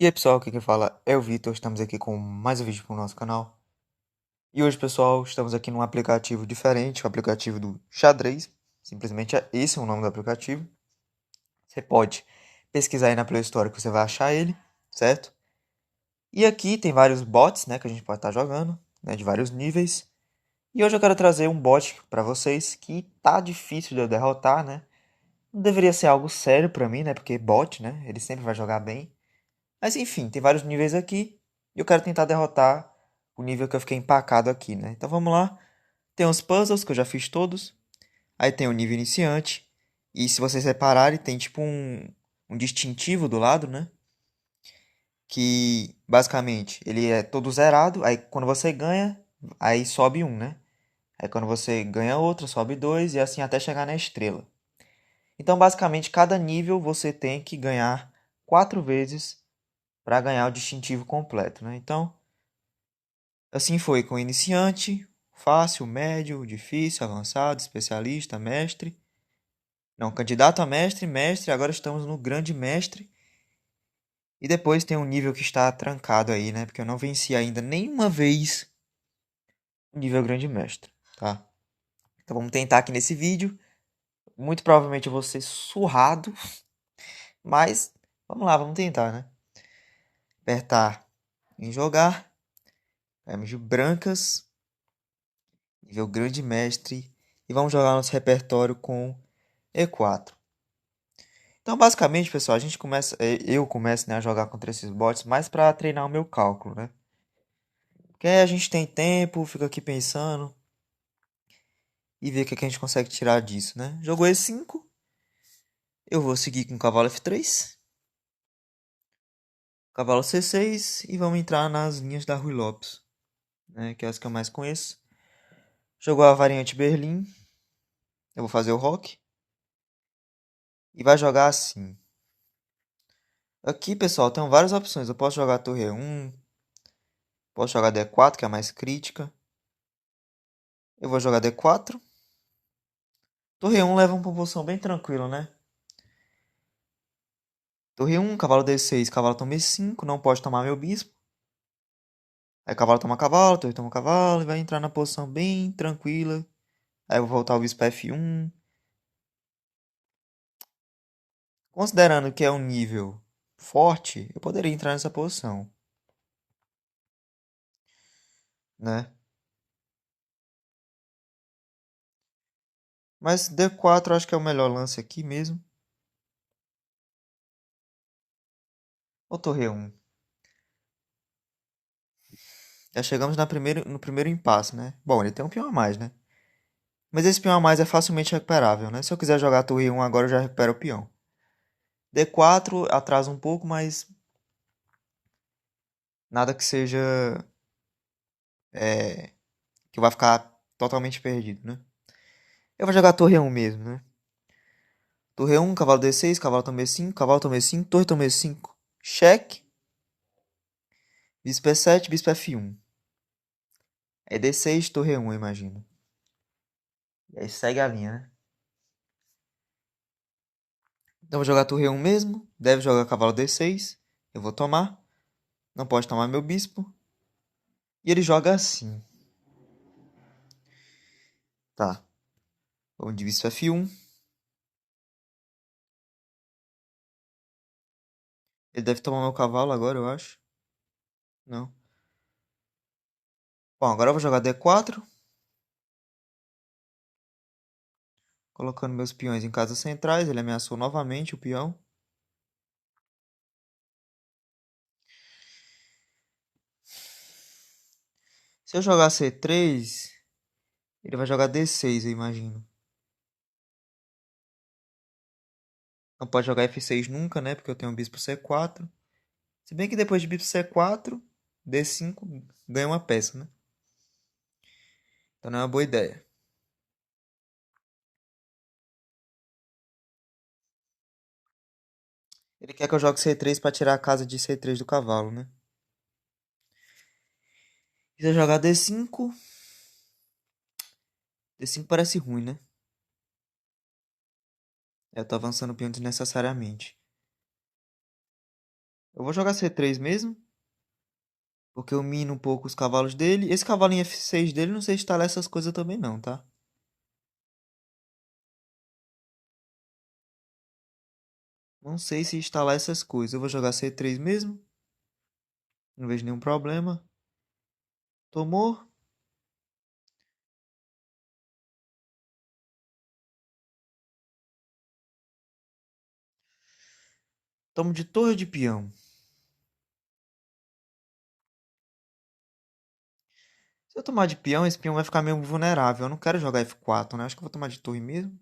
E aí pessoal, aqui quem fala é o Vitor, estamos aqui com mais um vídeo para o nosso canal. E hoje pessoal, estamos aqui num aplicativo diferente, o aplicativo do xadrez. Simplesmente esse é o nome do aplicativo. Você pode pesquisar aí na Play Store que você vai achar ele, certo? E aqui tem vários bots, né, que a gente pode estar jogando, né, de vários níveis. E hoje eu quero trazer um bot para vocês que tá difícil de eu derrotar, né? Não deveria ser algo sério para mim, né, porque bot, né, ele sempre vai jogar bem. Mas enfim, tem vários níveis aqui. E eu quero tentar derrotar o nível que eu fiquei empacado aqui, né? Então vamos lá. Tem os puzzles que eu já fiz todos. Aí tem o nível iniciante. E se vocês repararem, tem tipo um distintivo do lado, né? Que basicamente ele é todo zerado. Aí quando você ganha, aí sobe um, né? Aí quando você ganha outro, sobe dois. E assim até chegar na estrela. Então basicamente cada nível você tem que ganhar 4 vezes para ganhar o distintivo completo, né? Então assim foi com iniciante, fácil, médio, difícil, avançado, especialista, mestre. Não, candidato a mestre, mestre, agora estamos no grande mestre. E depois tem um nível que está trancado aí, né? Porque eu não venci ainda nenhuma vez o nível grande mestre, tá? Então vamos tentar aqui nesse vídeo. Muito provavelmente eu vou ser surrado, mas vamos lá, vamos tentar, né? Apertar em jogar, caímos de brancas, nível grande mestre. E vamos jogar nosso repertório com E4. Então, basicamente, pessoal, a gente começa, eu começo, né, a jogar contra esses bots mais para treinar o meu cálculo, né? Porque aí a gente tem tempo, fica aqui pensando e ver o que a gente consegue tirar disso, né? Jogou E5, eu vou seguir com o cavalo F3, cavalo C6 e vamos entrar nas linhas da Rui Lopes, né, que é as que eu mais conheço. Jogou a variante Berlim, eu vou fazer o rock e vai jogar assim. Aqui, pessoal, tem várias opções. Eu posso jogar torre E1, posso jogar D4, que é a mais crítica. Eu vou jogar D4. Torre 1 leva uma posição bem tranquila, né? Torre 1, cavalo D6, cavalo toma E5, não pode tomar meu bispo. Aí cavalo toma cavalo, torre toma cavalo e vai entrar na posição bem tranquila. Aí eu vou voltar o bispo para F1. Considerando que é um nível forte, eu poderia entrar nessa posição, né? Mas D4 eu acho que é o melhor lance aqui mesmo. Ou torre 1. Já chegamos no primeiro impasse, né? Bom, ele tem um peão a mais, né? Mas esse peão a mais é facilmente recuperável, né? Se eu quiser jogar a torre 1 agora, eu já recupero o peão. D4 atrasa um pouco, mas nada que seja que vai ficar totalmente perdido, né? Eu vou jogar a torre 1 mesmo, né? Torre 1, cavalo D6, cavalo toma E5, cavalo toma E5, torre toma E5, cheque, bispo E7, bispo F1. É D6, torre 1, eu imagino. E aí segue a linha, né? Então vou jogar a torre 1 mesmo, deve jogar cavalo D6, eu vou tomar, não pode tomar meu bispo. E ele joga assim, tá? Vamos de bispo F1. Ele deve tomar meu cavalo agora, eu acho. Não. Bom, agora eu vou jogar D4. Colocando meus peões em casas centrais. Ele ameaçou novamente o peão. Se eu jogar C3, ele vai jogar D6, eu imagino. Não pode jogar F6 nunca, né? Porque eu tenho um bispo C4. Se bem que depois de bispo C4, D5 ganha uma peça, né? Então não é uma boa ideia. Ele quer que eu jogue C3 para tirar a casa de C3 do cavalo, né? Se eu jogar D5, D5 parece ruim, né? Eu tô avançando o peão desnecessariamente. Eu vou jogar C3 mesmo, porque eu mino um pouco os cavalos dele. Esse cavalo em F6 dele, não sei instalar essas coisas também não, tá? Não sei se instalar essas coisas. Eu vou jogar C3 mesmo. Não vejo nenhum problema. Tomou. Tomo de torre de peão. Se eu tomar de peão, esse peão vai ficar meio vulnerável. Eu não quero jogar F4, né? Acho que eu vou tomar de torre mesmo.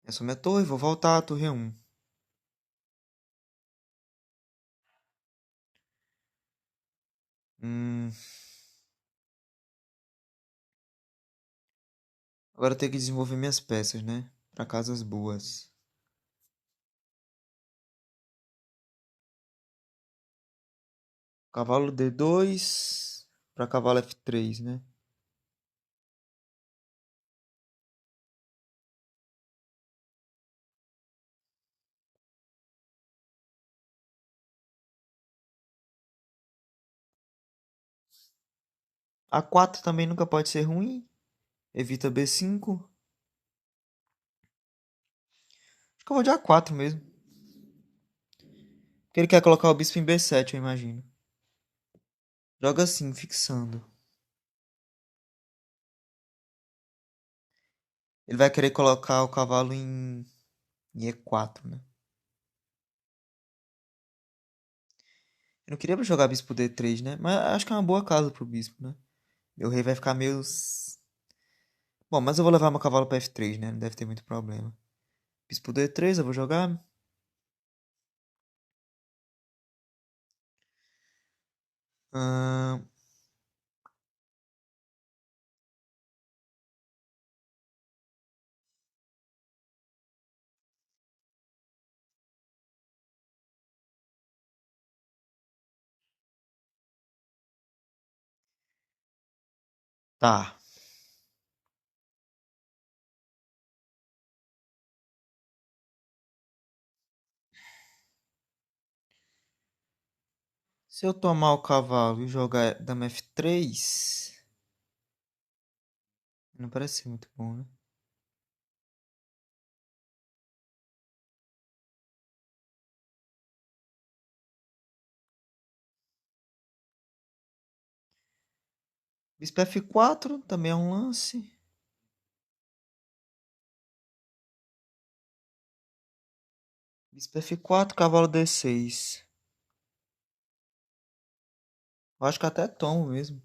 Essa é a minha torre. Vou voltar à torre 1. Hum, agora eu tenho que desenvolver minhas peças, né? Pra casas boas. Cavalo D2 pra cavalo F3, né? A4 também nunca pode ser ruim. Evita B5. Acho que eu vou de A4 mesmo. Porque ele quer colocar o bispo em B7, eu imagino. Joga assim, fixando. Ele vai querer colocar o cavalo em E4, né? Eu não queria jogar bispo D3, né? Mas acho que é uma boa casa pro bispo, né? Meu rei vai ficar meio... Bom, mas eu vou levar meu cavalo pra F3, né? Não deve ter muito problema. Bispo D3, eu vou jogar. Ahn, tá. Se eu tomar o cavalo e jogar dama F3, não parece ser muito bom, né? Bispo F4 também é um lance. Bispo F4, cavalo D6. Eu acho que até tomo mesmo.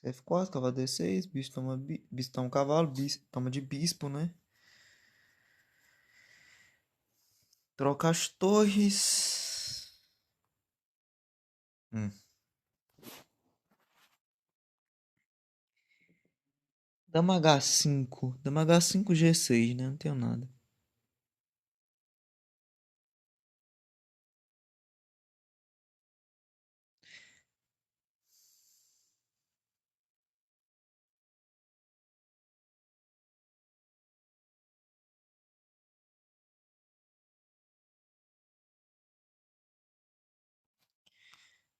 F4, cavalo D6, bispo toma, bispo toma cavalo, bispo toma de bispo, né? Troca as torres. Hum. Dama H5. Dama H5, G6, né? Não tenho nada.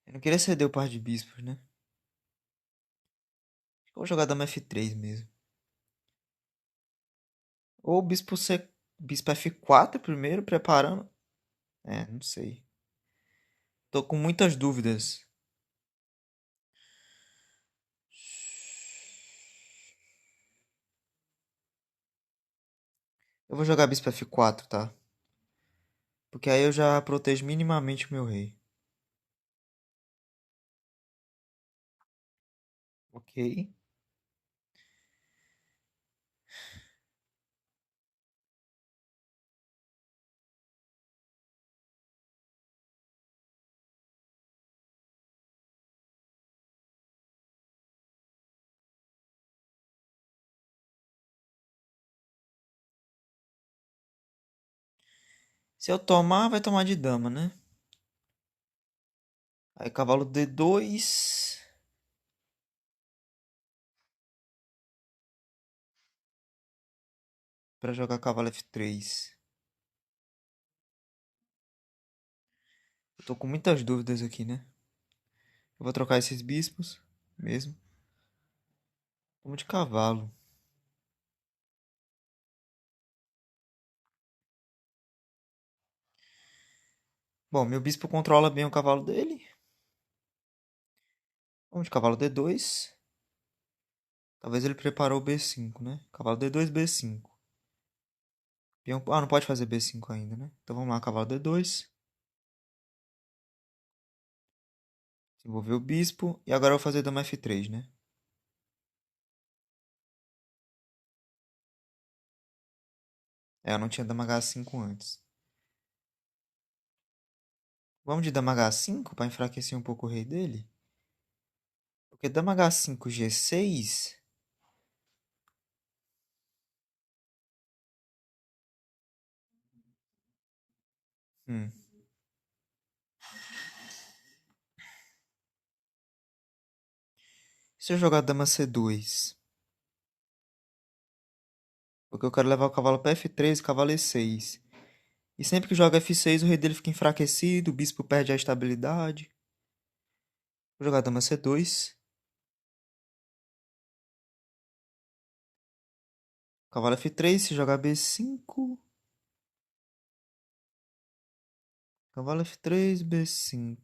Eu não queria ceder o par de bispos, né? Acho que eu vou jogar dama F3 mesmo. Ou bispo C... Bispo F4 primeiro, preparando. É, não sei. Tô com muitas dúvidas. Eu vou jogar bispo F4, tá? Porque aí eu já protejo minimamente o meu rei. Ok. Se eu tomar, vai tomar de dama, né? Aí cavalo D2. para jogar cavalo F3. Eu tô com muitas dúvidas aqui, né? Eu vou trocar esses bispos mesmo. Vamos de cavalo. Bom, meu bispo controla bem o cavalo dele. Vamos de cavalo D2. Talvez ele preparou o B5, né? Cavalo D2, B5. Ah, não pode fazer B5 ainda, né? Então vamos lá, cavalo D2. Desenvolver o bispo. E agora eu vou fazer dama F3, né? É, eu não tinha dama H5 antes. Vamos de dama H5 para enfraquecer um pouco o rei dele. Porque dama H5, G6. Hum. Se eu jogar dama C2? Porque eu quero levar o cavalo para F3 e cavalo E6. E sempre que joga F6, o rei dele fica enfraquecido, o bispo perde a estabilidade. Vou jogar dama C2. Cavalo F3, se jogar B5. Cavalo F3, B5.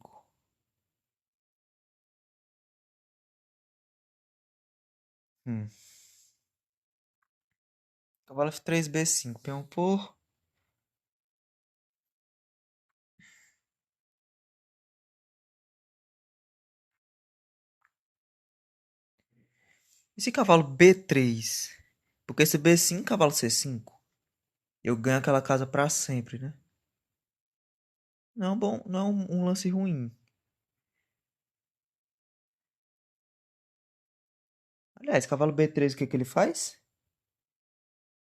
Hum. Cavalo F3, B5. Peão por. E se cavalo B3? Porque esse B5, cavalo C5. Eu ganho aquela casa pra sempre, né? Não, bom, não é um lance ruim. Aliás, cavalo B3, o que que ele faz?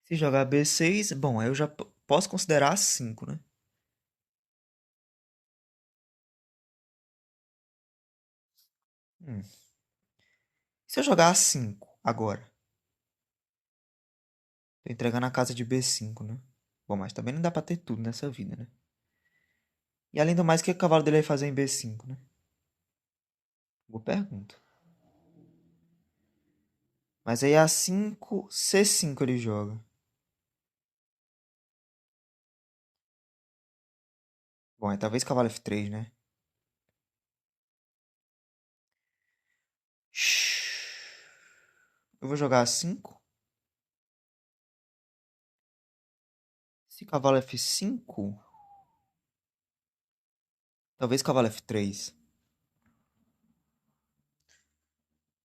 Se jogar B6, bom, aí eu já posso considerar A5, né? Hum. Se eu jogar A5 agora, tô entregando a casa de B5, né? Bom, mas também não dá pra ter tudo nessa vida, né? E além do mais, o que o cavalo dele vai fazer em B5, né? Boa pergunta. Mas aí A5, C5 ele joga. Bom, aí talvez cavalo F3, né? Eu vou jogar A5. Se cavalo F5, talvez cavalo F3.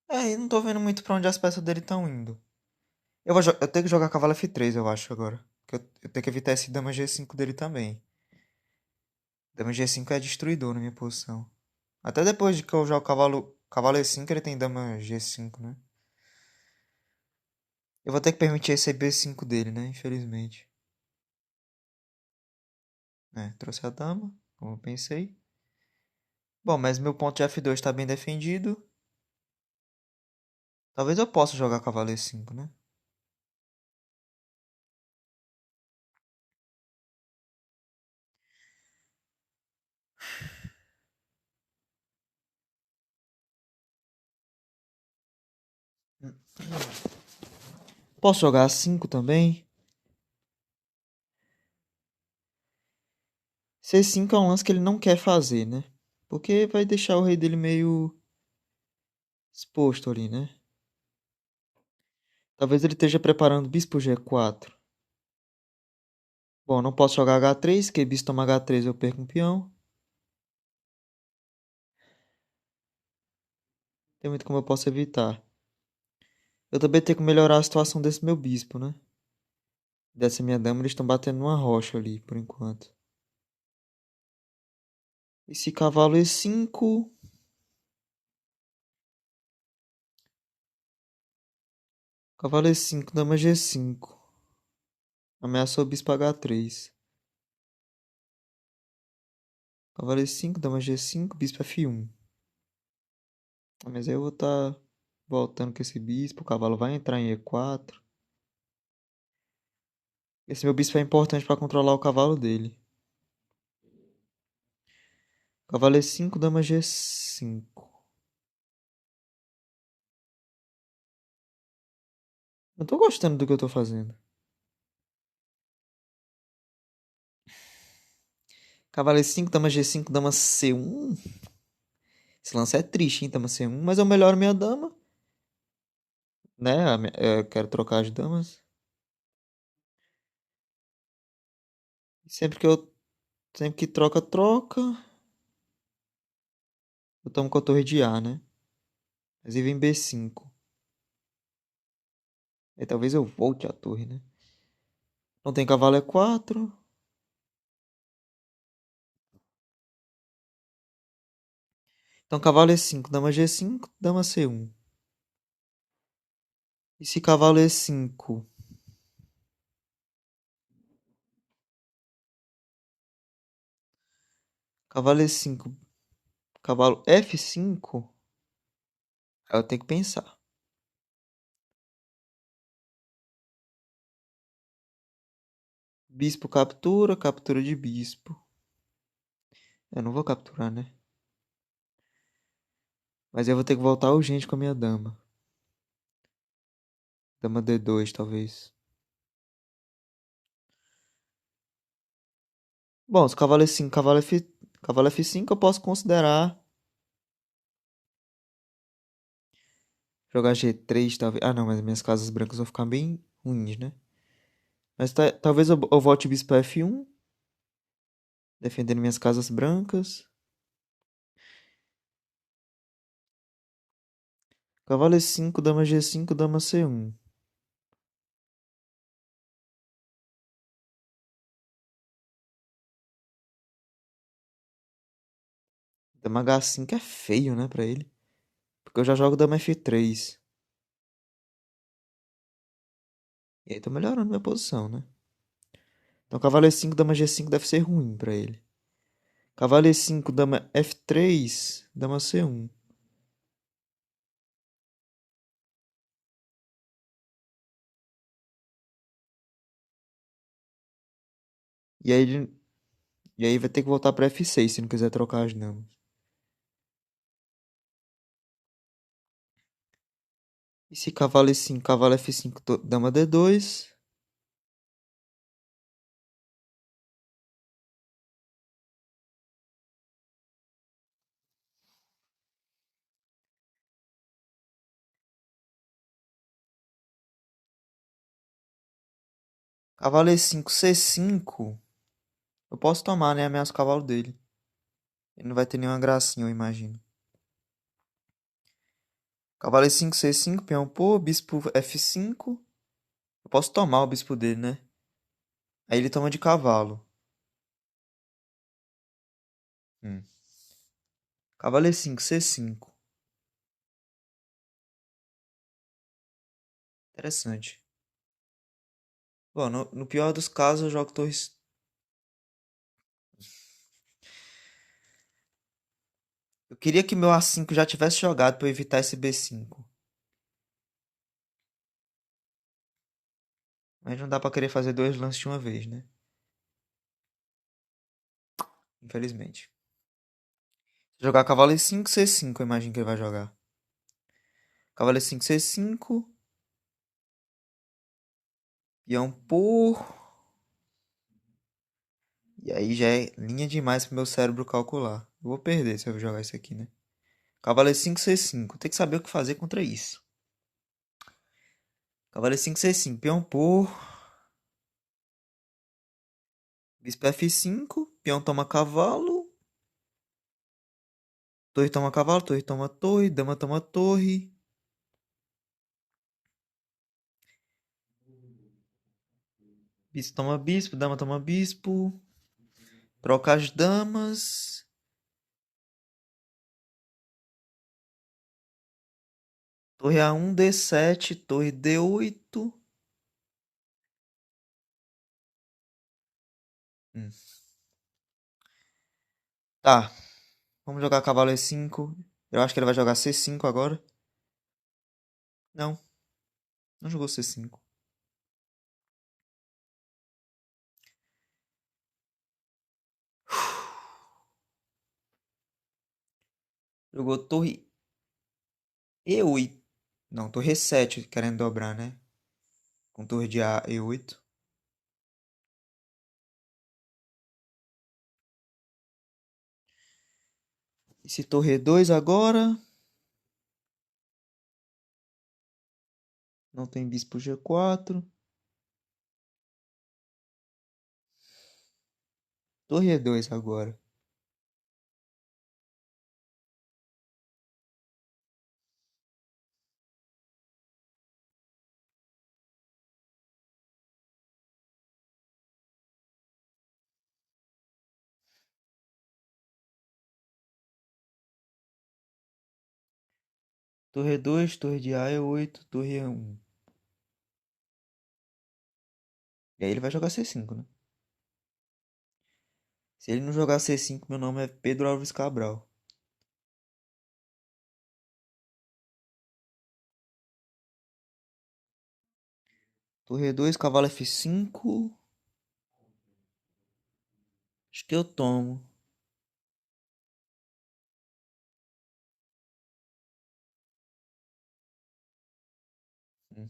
É, eu não tô vendo muito pra onde as peças dele estão indo. Eu tenho que jogar cavalo F3, eu acho, agora. Porque eu tenho que evitar esse dama G5 dele também. Dama G5 é destruidor na minha posição. Até depois de que eu jogo cavalo E5, ele tem dama G5, né? Eu vou ter que permitir esse B5 dele, né? Infelizmente. É, trouxe a dama, como eu pensei. Bom, mas meu ponto de F2 está bem defendido. Talvez eu possa jogar cavalo E5, né? Posso jogar A5 também. C5 é um lance que ele não quer fazer, né? Porque vai deixar o rei dele meio exposto ali, né? Talvez ele esteja preparando bispo G4. Bom, não posso jogar H3, porque bispo toma H3 eu perco um peão. Tem muito como eu posso evitar. Eu também tenho que melhorar a situação desse meu bispo, né? Dessa minha dama, eles estão batendo numa rocha ali, por enquanto. Esse cavalo E5. Cavalo E5, dama G5. Ameaçou o bispo H3. Cavalo E5, dama G5, bispo F1. Mas aí eu vou estar voltando com esse bispo. O cavalo vai entrar em E4. Esse meu bispo é importante pra controlar o cavalo dele. Cavalo E5, dama G5. Não tô gostando do que eu tô fazendo. Cavalo E5, dama G5, dama C1. Esse lance é triste, hein? Dama C1. Mas eu melhoro minha dama. Né? Eu quero trocar as damas. Sempre que eu. Sempre que troca, troca. Eu tomo com a torre de A, né? Inclusive em B5. Aí talvez eu volte a torre, né? Não tem cavalo E4. Então cavalo E5, dama G5, dama C1. E se cavalo E5? Cavalo E5. Cavalo F5? Aí eu tenho que pensar. Bispo captura, captura de bispo. Eu não vou capturar, né? Mas eu vou ter que voltar urgente com a minha dama. Dama D2, talvez. Bom, se cavalo E5, cavalo F5, eu posso considerar jogar G3, talvez. Ah, não, mas minhas casas brancas vão ficar bem ruins, né? Mas talvez eu volte bispo F1, defendendo minhas casas brancas. Cavalo E5, dama G5, dama C1. Dama H5 é feio, né, pra ele. Porque eu já jogo dama F3. E aí tô melhorando minha posição, né? Então cavalo E5, dama G5 deve ser ruim pra ele. Cavalo E5, dama F3, dama C1. E aí, e aí vai ter que voltar pra F6 se não quiser trocar as damas. E se cavalo E5, cavalo F5, dama D2. Cavalo E5, C5. Eu posso tomar, né? Ameaça o cavalo dele. Ele não vai ter nenhuma gracinha, eu imagino. Cavalo E5, C5, peão pô, bispo F5. Eu posso tomar o bispo dele, né? Aí ele toma de cavalo. Hum. Cavalo E5, C5. Interessante. Bom, no pior dos casos, eu jogo torres. Eu queria que meu A5 já tivesse jogado pra eu evitar esse B5. Mas não dá pra querer fazer dois lances de uma vez, né? Infelizmente. Se jogar cavalo E5, C5, eu imagino que ele vai jogar. Cavalo E5, C5. Peão por. E aí já é linha demais pro meu cérebro calcular. Eu vou perder se eu jogar isso aqui, né? Cavalo E5, C5. Tem que saber o que fazer contra isso. Cavalo E5, C5. Peão por. Bispo F5. Peão toma cavalo. Torre toma cavalo. Torre toma torre. Dama toma torre. Bispo toma bispo. Dama toma bispo. Troca as damas. Torre A1, D7. Torre D8. Hum. Tá. Vamos jogar cavalo E5. Eu acho que ele vai jogar C5 agora. Não. Não jogou C5. Jogou torre E8. Não, torre E7, querendo dobrar, né? Com torre de A, E8. E se torre E2 agora. Não tem bispo G4. Torre E2 agora. Torre E2, torre de A, E8, torre E1. E aí ele vai jogar C5, né? Se ele não jogar C5, meu nome é Pedro Alves Cabral. Torre E2, cavalo F5. Acho que eu tomo. Hum.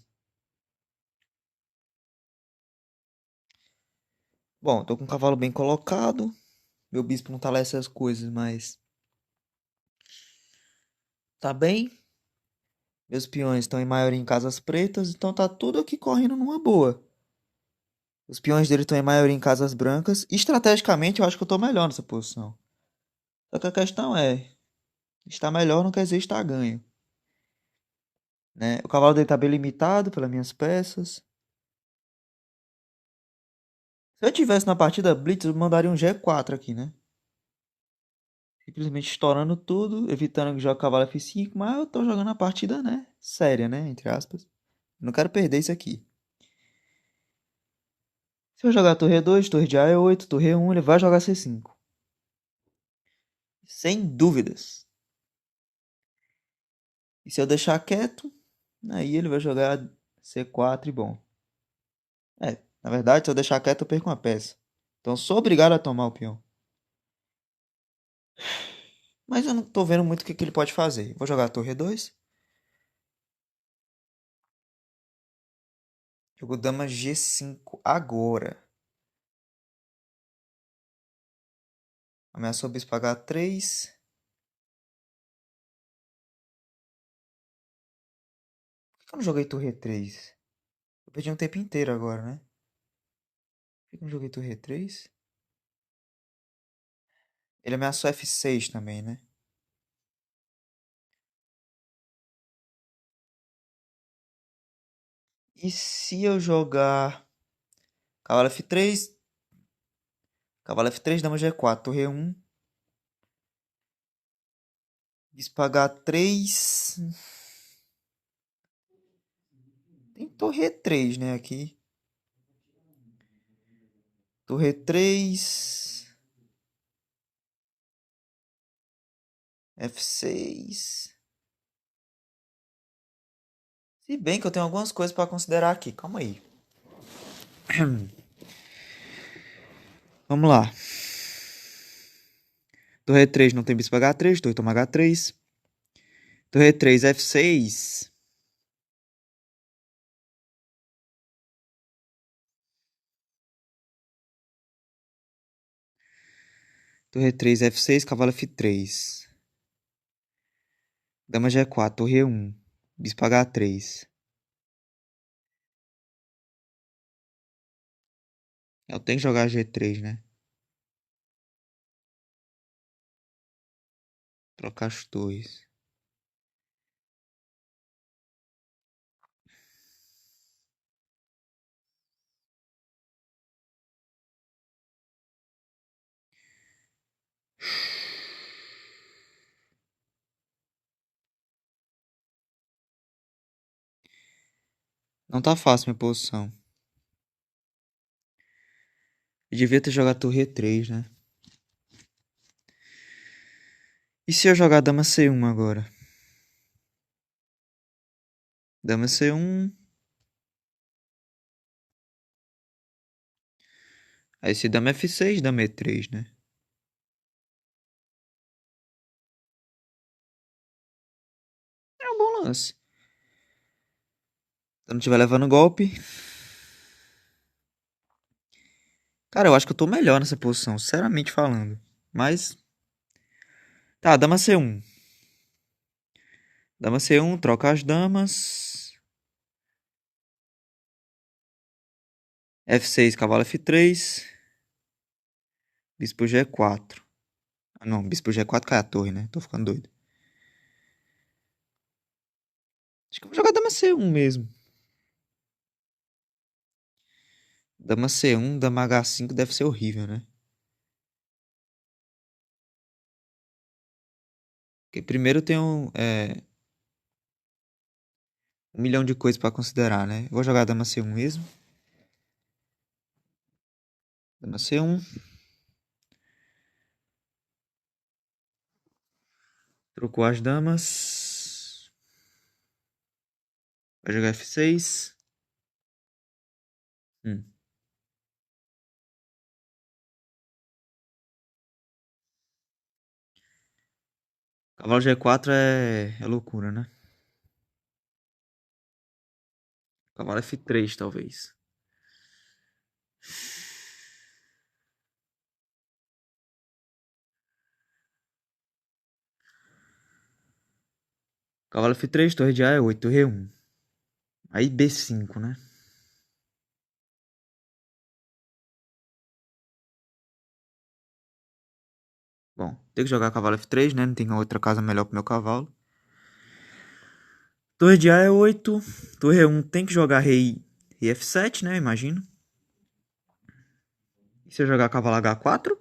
Bom, tô com o cavalo bem colocado. Meu bispo não tá lá essas coisas, mas tá bem. Meus peões estão em maioria em casas pretas, então tá tudo aqui correndo numa boa. Os peões dele estão em maioria em casas brancas. Estrategicamente, eu acho que eu tô melhor nessa posição. Só que a questão é, estar melhor não quer dizer estar ganho, né? O cavalo dele tá bem limitado pelas minhas peças. Se eu tivesse na partida Blitz, eu mandaria um G4 aqui, né? Simplesmente estourando tudo, evitando que jogue cavalo F5, mas eu tô jogando a partida, né? Séria, né? Entre aspas. Não quero perder isso aqui. Se eu jogar torre E2, torre de A E8, torre E1, ele vai jogar C5. Sem dúvidas. E se eu deixar quieto, aí ele vai jogar C4 e bom. Na verdade, se eu deixar quieto, eu perco uma peça. Então sou obrigado a tomar o peão. Mas eu não tô vendo muito o que ele pode fazer. Vou jogar a torre E2. Jogo dama G5 agora. Ameaçou o bispo H3. Por que eu não joguei torre E3? Eu perdi um tempo inteiro agora, né? Por que eu não joguei torre E3? Ele ameaçou F6 também, né? E se eu jogar cavalo F3, cavalo F3, dama G4, torre E1, bispo H3. Tem torre E3, né, aqui. Torre E3, F6. Se bem que eu tenho algumas coisas para considerar aqui. Calma aí. Vamos lá. Torre E3 não tem bispo H3, torre toma H3. Torre E3, F6. Torre E3, F6, cavalo F3. Dama G4, torre E1. Bispo H3. Eu tenho que jogar G3, né? Trocar as torres. Não tá fácil minha posição. Eu devia ter jogado torre E3, né? E se eu jogar dama C1 agora? Dama C1. Aí se dama F6, dama E3, né? lance. Se eu não estiver levando golpe. Cara, eu acho que eu tô melhor nessa posição, sinceramente falando. Mas. Tá, dama C1. Dama C1, troca as damas. F6, cavalo F3. Bispo G4. Ah, não, bispo G4 cai a torre, né? Tô ficando doido. Acho que eu vou jogar dama C1 mesmo. Dama C1, dama H5 deve ser horrível, né? Porque primeiro tem um milhão de coisas pra considerar, né? Vou jogar dama C1 mesmo. Dama C1. Trocou as damas. Vai jogar F6. Hum. Cavalo G4 é loucura, né? Cavalo F3, talvez. Cavalo F3, torre de A é 8, torre E1. Aí B5, né? Bom, tem que jogar cavalo F3, né? Não tem outra casa melhor pro meu cavalo. Torre de A é 8. Torre E1 tem que jogar rei F7, né? Imagino. E se eu jogar cavalo H4?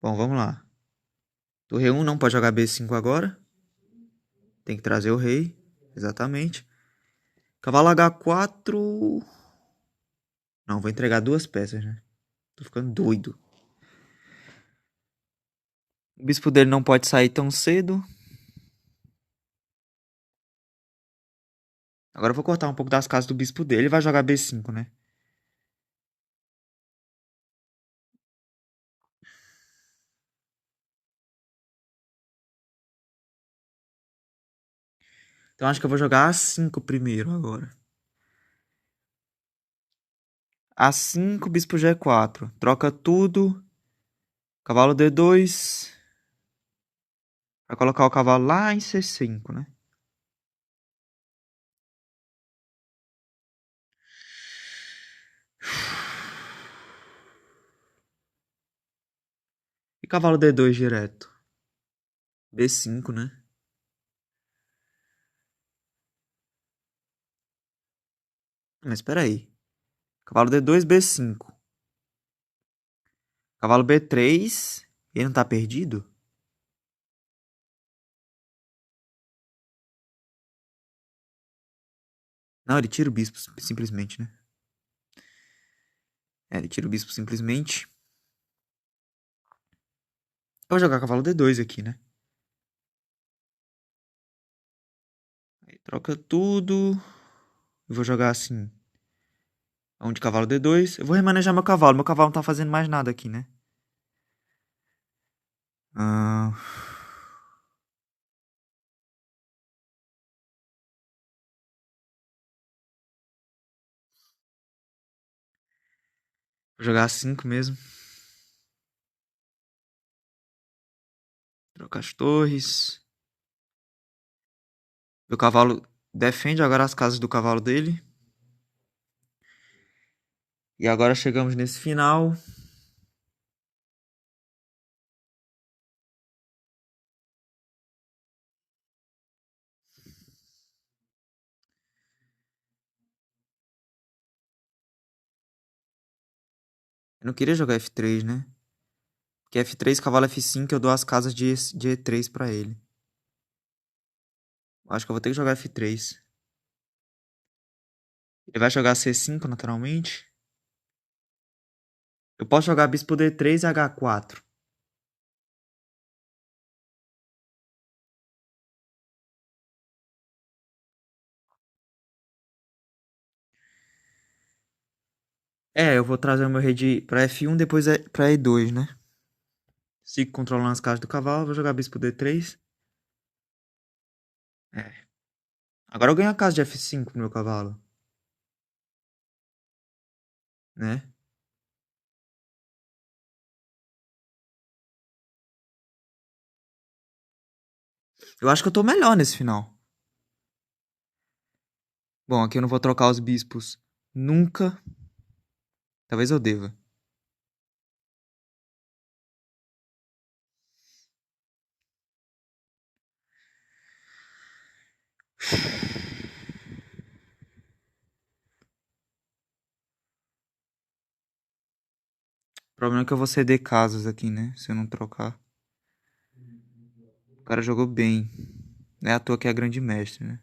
Bom, vamos lá. Torre E1 não pode jogar B5 agora. Tem que trazer o rei. Exatamente. Cavalo H4. Não, vou entregar duas peças, né? Tô ficando doido. O bispo dele não pode sair tão cedo. Agora eu vou cortar um pouco das casas do bispo dele. Ele vai jogar B5, né? Então acho que eu vou jogar A5 primeiro agora. A5, bispo G4. Troca tudo. Cavalo D2. Vai colocar o cavalo lá em C5, né? E cavalo D2 direto. B5, né? Mas espera aí. Cavalo D2, B5. Cavalo B3. Ele não tá perdido? Não, ele tira o bispo simplesmente, né? É, ele tira o bispo simplesmente. Eu vou jogar cavalo D2 aqui, né? Aí troca tudo. Eu vou jogar assim. Onde cavalo D2. Eu vou remanejar meu cavalo. Meu cavalo não tá fazendo mais nada aqui, né? Ah, vou jogar 5 mesmo. Trocar as torres. Meu cavalo defende agora as casas do cavalo dele. E agora chegamos nesse final. Eu não queria jogar F3, né? Porque F3, cavalo F5, eu dou as casas de E3 pra ele. Acho que eu vou ter que jogar F3. Ele vai jogar C5 naturalmente. Eu posso jogar bispo D3 e H4. É, eu vou trazer o meu rei pra F1, depois pra E2, né? Sigo controlando as casas do cavalo, vou jogar bispo D3. É. Agora eu ganho a casa de F5 pro meu cavalo, né? Eu acho que eu tô melhor nesse final. Bom, aqui eu não vou trocar os bispos nunca. Talvez eu deva. O problema é que eu vou ceder casas aqui, né? Se eu não trocar. O cara jogou bem. Não é à toa que é grande mestre, né?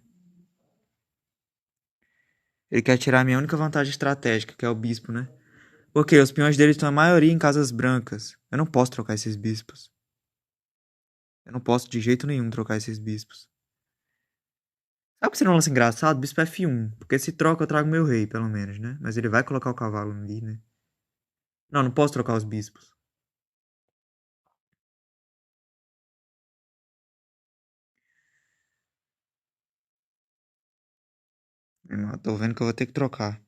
Ele quer tirar a minha única vantagem estratégica, que é o bispo, né? Ok, os peões dele estão a maioria em casas brancas. Eu não posso trocar esses bispos. Eu não posso de jeito nenhum trocar esses bispos. Sabe que seria um lance engraçado? Bispo F1. Porque se troca eu trago meu rei, pelo menos, né? Mas ele vai colocar o cavalo ali, né? Não, não posso trocar os bispos. Eu tô vendo que eu vou ter que trocar.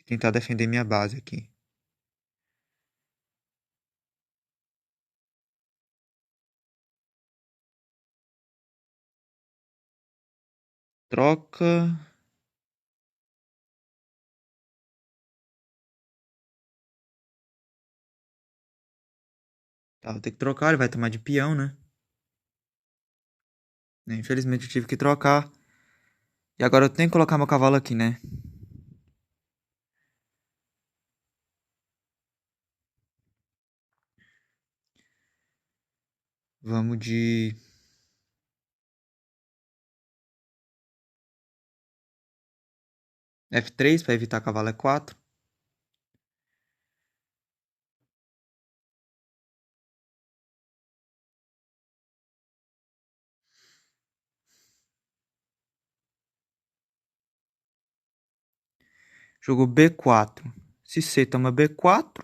Tentar defender minha base aqui. Troca. Tá, vou ter que trocar, ele vai tomar de peão, né? Infelizmente eu tive que trocar. E agora eu tenho que colocar meu cavalo aqui, né? Vamos de F3 para evitar cavalo E4. Jogou B4. Se C toma B4.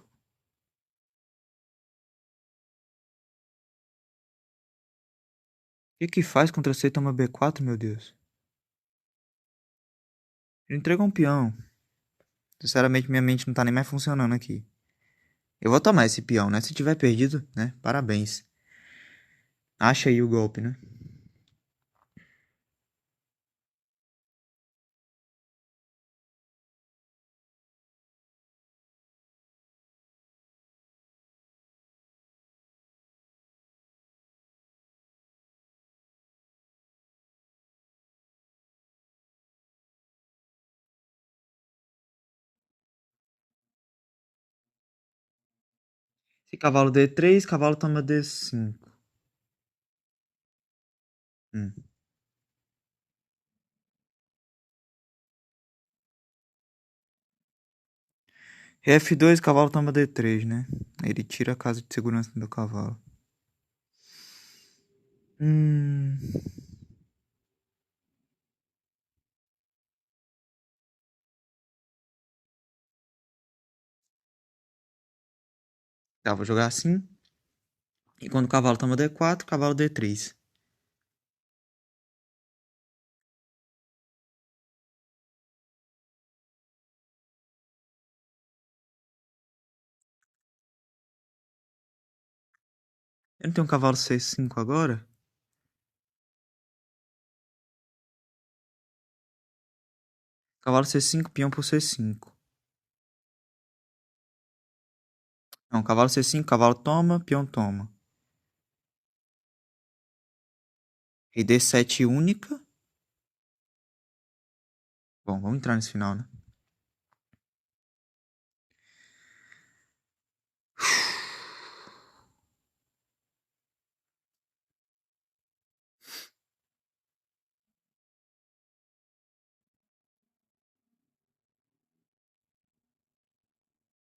O que faz contra C toma B4, meu Deus? Ele entregou um peão. Sinceramente, minha mente não tá nem mais funcionando aqui. Eu vou tomar esse peão, né? Se tiver perdido, né? Parabéns. Acha aí o golpe, né? Se cavalo D3, cavalo toma D5. Hum. F2, cavalo toma D3, né? Ele tira a casa de segurança do cavalo. Hum. Tá, vou jogar assim. E quando o cavalo toma D4, cavalo D3. Eu não tenho um cavalo C5 agora? Cavalo C5, peão por C5. Não, cavalo C5, cavalo toma, peão toma. Rei D7 única. Bom, vamos entrar nesse final, né?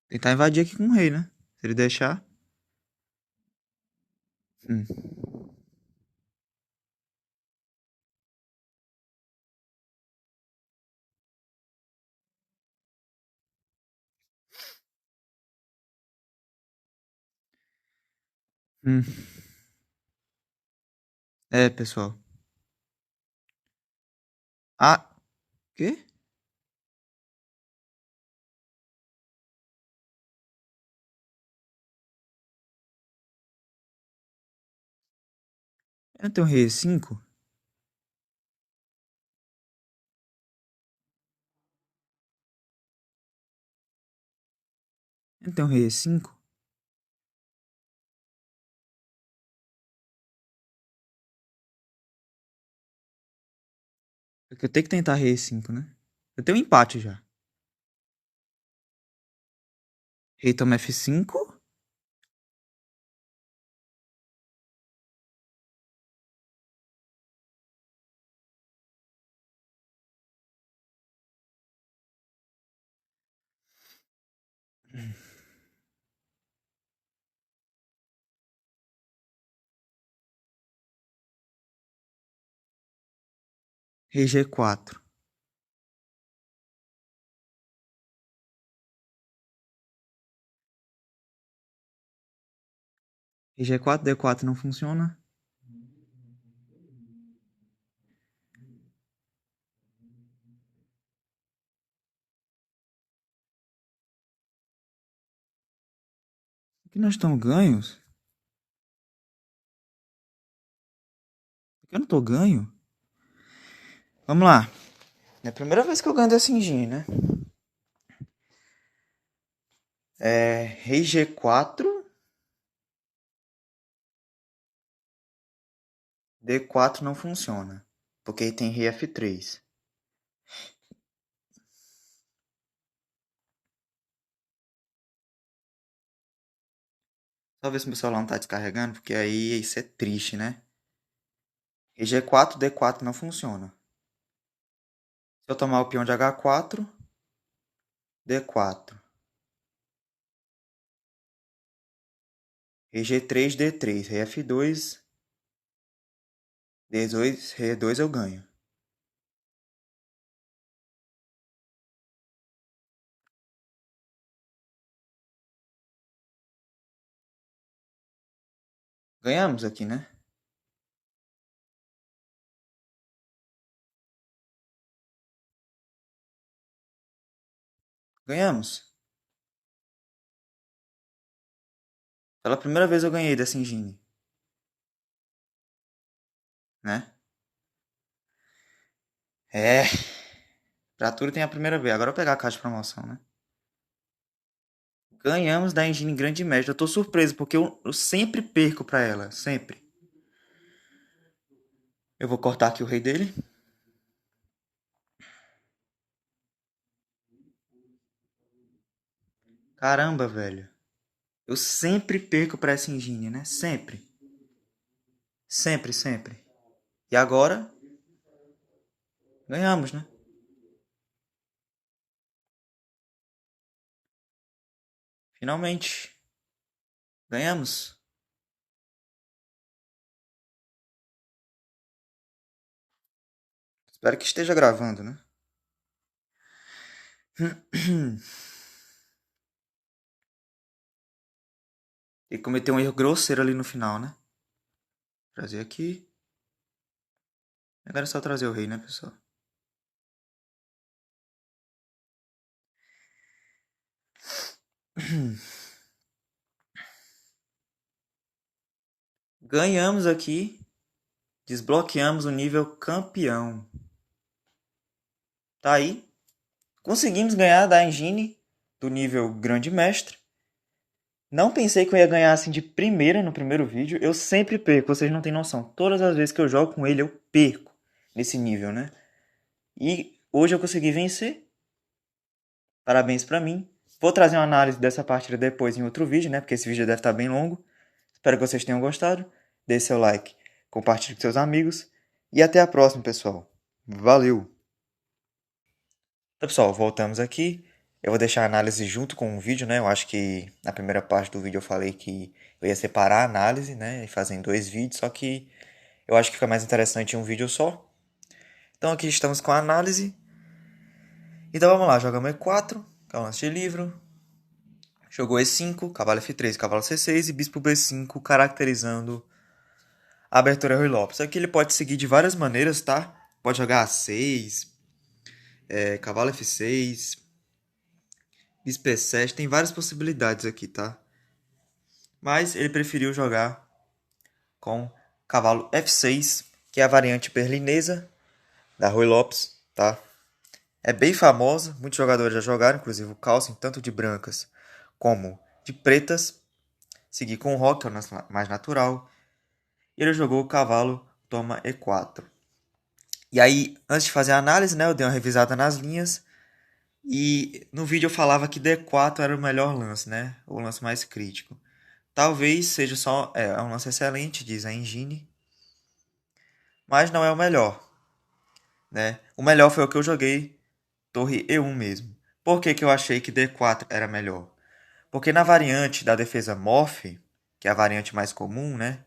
Tentar invadir aqui com o rei, né? Se ele deixar. Hum. Hum. É, pessoal. Ah, quê? Eu não tenho rei 5? Eu não tenho rei 5? Porque eu tenho que tentar rei 5, né? Eu tenho um empate já. Rei toma F5. Rei G4. Rei G4, D4 não funciona. Aqui nós estamos ganhos. Aqui eu não tô ganho. Vamos lá. É a primeira vez que eu ganho dessa engine, né? Rei G4. D4 não funciona. Porque aí tem rei F3. Só ver se meu celular não tá descarregando, porque aí isso é triste, né? Rei G4, D4 não funciona. Se eu tomar o peão de H4, D4. Rei G3, D3. Rei F2, D2, Rei E2 eu ganho. Ganhamos aqui, né? Ganhamos. Pela primeira vez eu ganhei dessa engine, né? É, pra tudo tem a primeira vez. Agora eu vou pegar a caixa de promoção, né? Ganhamos da engine grande média. Eu tô surpreso, porque eu sempre perco pra ela. Sempre. Eu vou cortar aqui o rei dele. Caramba, velho. Eu sempre perco pra essa engine, né? Sempre. Sempre, sempre. E agora, ganhamos, né? Finalmente. Ganhamos. Espero que esteja gravando, né? E cometeu um erro grosseiro ali no final, né? Trazer aqui. Agora é só trazer o rei, né, pessoal? Ganhamos aqui. Desbloqueamos o nível campeão. Tá aí. Conseguimos ganhar da engine do nível grande mestre. Não pensei que eu ia ganhar assim de primeira no primeiro vídeo. Eu sempre perco, vocês não têm noção. Todas as vezes que eu jogo com ele, eu perco nesse nível, né? E hoje eu consegui vencer. Parabéns pra mim. Vou trazer uma análise dessa partida depois em outro vídeo, né? Porque esse vídeo deve estar bem longo. Espero que vocês tenham gostado. Deixe seu like, compartilhe com seus amigos. E até a próxima, pessoal. Valeu! Então, pessoal, voltamos aqui. Eu vou deixar a análise junto com o vídeo, né? Eu acho que na primeira parte do vídeo eu falei que eu ia separar a análise, né? E fazer em dois vídeos, só que eu acho que fica mais interessante em um vídeo só. Então aqui estamos com a análise. Então vamos lá, jogamos E4, que é o lance de livro. Jogou E5, cavalo F3, cavalo C6 e bispo B5, caracterizando a abertura Rui Lopes. Aqui ele pode seguir de várias maneiras, tá? Pode jogar A6, cavalo F6, bispo E7, tem várias possibilidades aqui, tá? Mas ele preferiu jogar com cavalo F6, que é a variante berlinesa da Rui Lopes, tá? É bem famosa, muitos jogadores já jogaram, inclusive o Carlsen, tanto de brancas como de pretas. Segui com o roque, que é o mais natural. E ele jogou o cavalo toma E4. E aí, antes de fazer a análise, né, eu dei uma revisada nas linhas. E no vídeo eu falava que D4 era o melhor lance, né? O lance mais crítico. Talvez seja só... É um lance excelente, diz a engine. Mas não é o melhor, né? O melhor foi o que eu joguei, torre E1 mesmo. Por que que eu achei que D4 era melhor? Porque na variante da defesa Morph, que é a variante mais comum, né?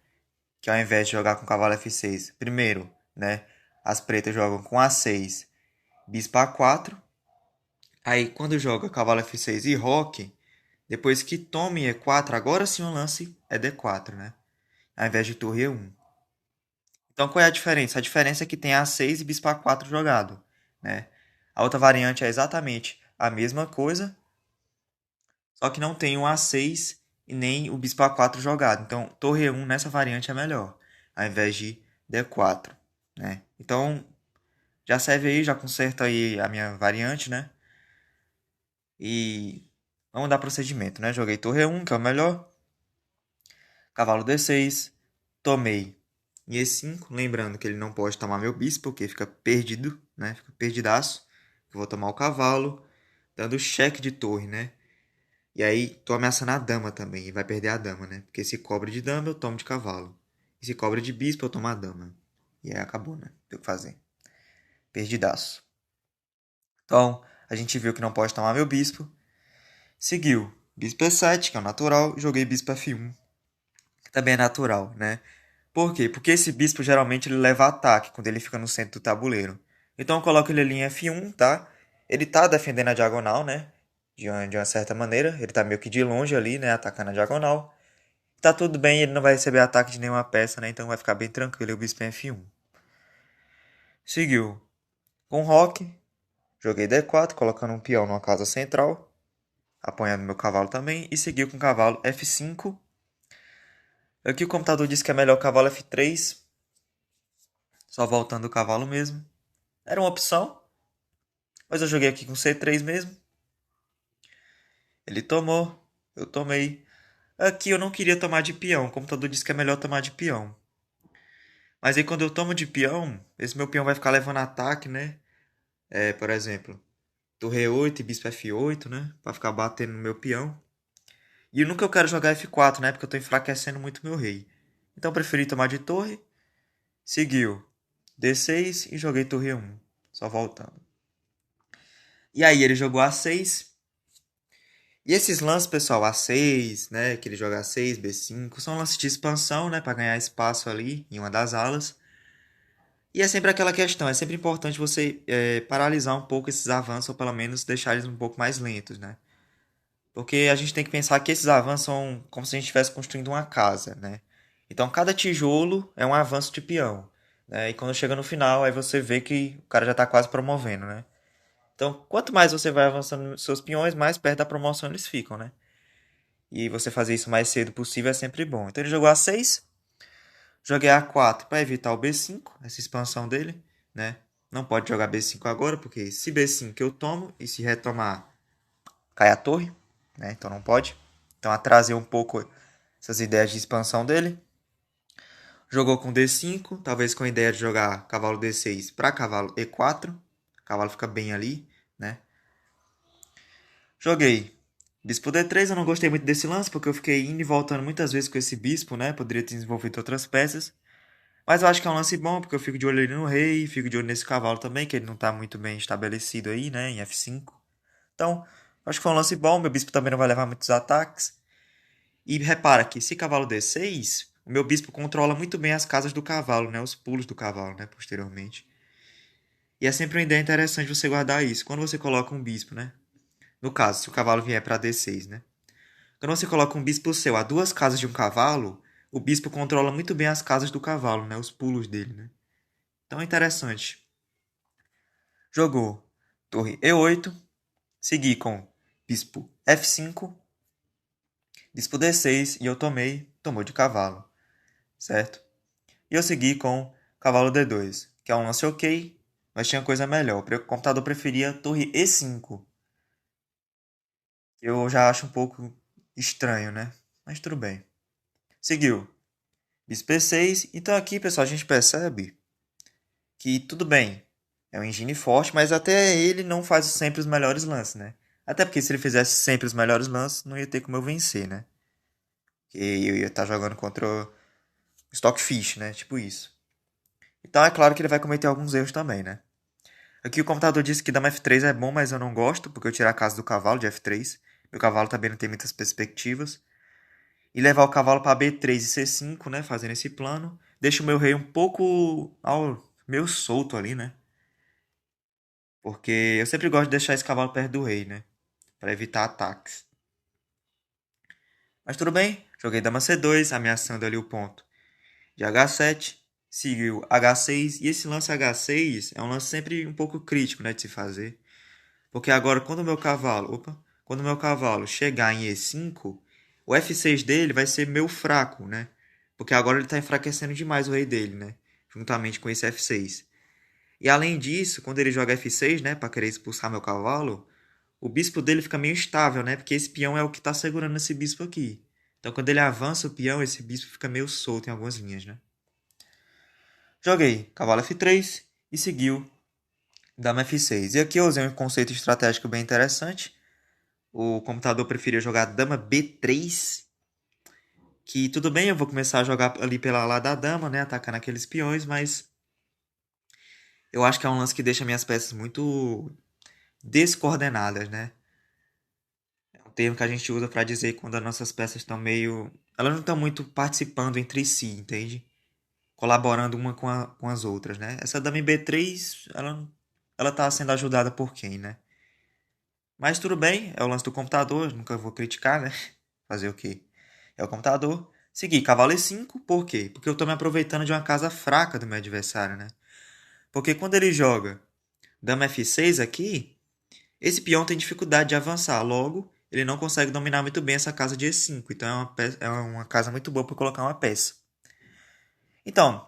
Que ao invés de jogar com cavalo F6, primeiro, né? As pretas jogam com A6, bispo A4. Aí quando joga cavalo F6 e roque, depois que tome E4, agora sim o lance é D4, né? Ao invés de torre E1. Então qual é a diferença? A diferença é que tem A6 e bispo A4 jogado, né? A outra variante é exatamente a mesma coisa, só que não tem o A6 e nem o bispo A4 jogado. Então torre E1 nessa variante é melhor, ao invés de D4, né? Então já serve aí, já conserta aí a minha variante, né? E vamos dar procedimento, né? Joguei torre E1, que é o melhor. Cavalo D6. Tomei em E5. Lembrando que ele não pode tomar meu bispo, porque fica perdido, né? Fica perdidaço. Eu vou tomar o cavalo, dando cheque de torre, né? E aí tô ameaçando a dama também. E vai perder a dama, né? Porque se cobre de dama, eu tomo de cavalo. E se cobre de bispo, eu tomo a dama. E aí acabou, né? Tem o que fazer. Perdidaço. Então, a gente viu que não pode tomar meu bispo. Seguiu bispo E7, que é o natural, e joguei bispo F1, que também é natural, né? Por quê? Porque esse bispo geralmente ele leva ataque quando ele fica no centro do tabuleiro. Então eu coloco ele ali em F1, tá? Ele tá defendendo a diagonal, né? De uma certa maneira. Ele tá meio que de longe ali, né? Atacando a diagonal. Tá tudo bem, ele não vai receber ataque de nenhuma peça, né? Então vai ficar bem tranquilo o bispo em F1. Seguiu com roque. Joguei D4, colocando um peão numa casa central, apoiando meu cavalo também. E seguiu com o cavalo F5. Aqui o computador diz que é melhor o cavalo F3. Só voltando o cavalo mesmo. Era uma opção, mas eu joguei aqui com C3 mesmo. Ele tomou, eu tomei. Aqui eu não queria tomar de peão. O computador disse que é melhor tomar de peão. Mas aí quando eu tomo de peão, esse meu peão vai ficar levando ataque, né? Por exemplo, torre E8 e bispo F8, né? Pra ficar batendo no meu peão. E nunca eu quero jogar F4, né? Porque eu tô enfraquecendo muito meu rei. Então eu preferi tomar de torre. Seguiu D6 e joguei torre E1. Só voltando. E aí ele jogou A6. E esses lances, pessoal, A6, né? Que ele joga A6, B5, são lances de expansão, né? Pra ganhar espaço ali em uma das alas. E é sempre aquela questão, é sempre importante você paralisar um pouco esses avanços, ou pelo menos deixar eles um pouco mais lentos, né? Porque a gente tem que pensar que esses avanços são como se a gente estivesse construindo uma casa, né? Então cada tijolo é um avanço de peão, né? E quando chega no final, aí você vê que o cara já tá quase promovendo, né? Então, quanto mais você vai avançando nos seus peões, mais perto da promoção eles ficam, né? E você fazer isso o mais cedo possível é sempre bom. Então ele jogou A6, joguei A4 para evitar o B5, essa expansão dele, né? Não pode jogar B5 agora, porque se B5 eu tomo e se retomar cai a torre, né? Então não pode. Então atrasei um pouco essas ideias de expansão dele. Jogou com D5, talvez com a ideia de jogar cavalo D6 para cavalo E4. O cavalo fica bem ali, né? Joguei bispo D3, eu não gostei muito desse lance, porque eu fiquei indo e voltando muitas vezes com esse bispo, né? Poderia ter desenvolvido outras peças. Mas eu acho que é um lance bom, porque eu fico de olho ali no rei, fico de olho nesse cavalo também, que ele não tá muito bem estabelecido aí, né? Em F5. Então, acho que foi um lance bom, meu bispo também não vai levar muitos ataques. E repara que se cavalo D6, o meu bispo controla muito bem as casas do cavalo, né? Os pulos do cavalo, né? Posteriormente. E é sempre uma ideia interessante você guardar isso. Quando você coloca um bispo, né? No caso, se o cavalo vier para D6, né? Quando você coloca um bispo seu a duas casas de um cavalo, o bispo controla muito bem as casas do cavalo, né? Os pulos dele, né? Então é interessante. Jogou torre E8, segui com bispo F5, bispo D6 e eu tomou de cavalo, certo? E eu segui com cavalo D2, que é um lance ok, mas tinha coisa melhor. O computador preferia torre E5, que eu já acho um pouco estranho, né? Mas tudo bem. Seguiu. Bispo E6. Então aqui, pessoal, a gente percebe que tudo bem. É um engine forte, mas até ele não faz sempre os melhores lances, né? Até porque se ele fizesse sempre os melhores lances, não ia ter como eu vencer, né? Porque eu ia estar jogando contra o Stockfish, né? Tipo isso. Então é claro que ele vai cometer alguns erros também, né? Aqui o computador disse que dama F3 é bom, mas eu não gosto, porque eu tirei a casa do cavalo de F3. Meu cavalo também não tem muitas perspectivas. E levar o cavalo para B3 e C5, né? Fazendo esse plano. Deixa o meu rei um pouco meio solto ali, né? Porque eu sempre gosto de deixar esse cavalo perto do rei, né? Para evitar ataques. Mas tudo bem. Joguei dama C2, ameaçando ali o ponto de H7. Seguiu H6. E esse lance H6 é um lance sempre um pouco crítico, né? De se fazer. Porque agora, quando o meu cavalo chegar em E5, o F6 dele vai ser meio fraco, né? Porque agora ele está enfraquecendo demais o rei dele, né? Juntamente com esse F6. E além disso, quando ele joga F6, né, para querer expulsar meu cavalo, o bispo dele fica meio instável, né? Porque esse peão é o que está segurando esse bispo aqui. Então, quando ele avança o peão, esse bispo fica meio solto em algumas linhas, né? Joguei cavalo F3 e seguiu dama F6. E aqui eu usei um conceito estratégico bem interessante. O computador preferia jogar dama B3, que tudo bem, eu vou começar a jogar ali pela lá da dama, né, atacando aqueles peões, mas eu acho que é um lance que deixa minhas peças muito descoordenadas, né? É um termo que a gente usa para dizer quando as nossas peças estão meio, elas não estão muito participando entre si, entende? Colaborando uma com as outras, né? Essa dama em B3, ela tá sendo ajudada por quem, né? Mas tudo bem, é o lance do computador, nunca vou criticar, né? Fazer o quê? É o computador. Seguir, cavalo E5, por quê? Porque eu tô me aproveitando de uma casa fraca do meu adversário, né? Porque quando ele joga dama F6 aqui, esse peão tem dificuldade de avançar. Logo, ele não consegue dominar muito bem essa casa de E5. Então é uma casa muito boa para colocar uma peça. Então,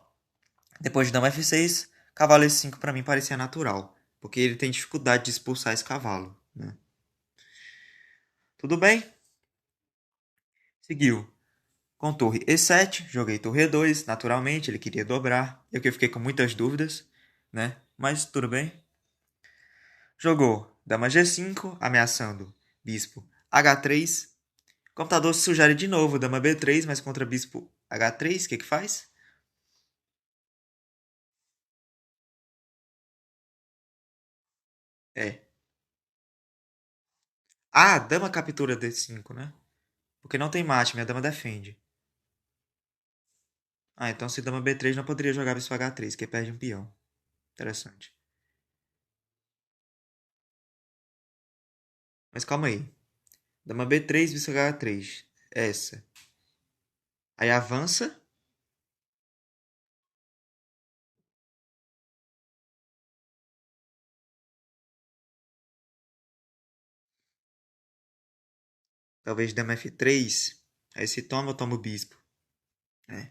depois de dama F6, cavalo E5 para mim parecia natural. Porque ele tem dificuldade de expulsar esse cavalo, né? Tudo bem? Seguiu. Com torre E7, joguei torre E2, naturalmente, ele queria dobrar. Eu que fiquei com muitas dúvidas, né? Mas tudo bem. Jogou dama G5, ameaçando bispo H3. O computador sugere de novo dama B3, mas contra bispo H3, o que que faz? É. Ah, dama captura D5, né? Porque não tem mate, minha dama defende. Ah, então se dama B3 não poderia jogar bispo H3, que perde um peão. Interessante. Mas calma aí. Dama B3, bispo H3. Essa. Aí avança. Talvez dama F3. Aí se toma, eu tomo o bispo. É.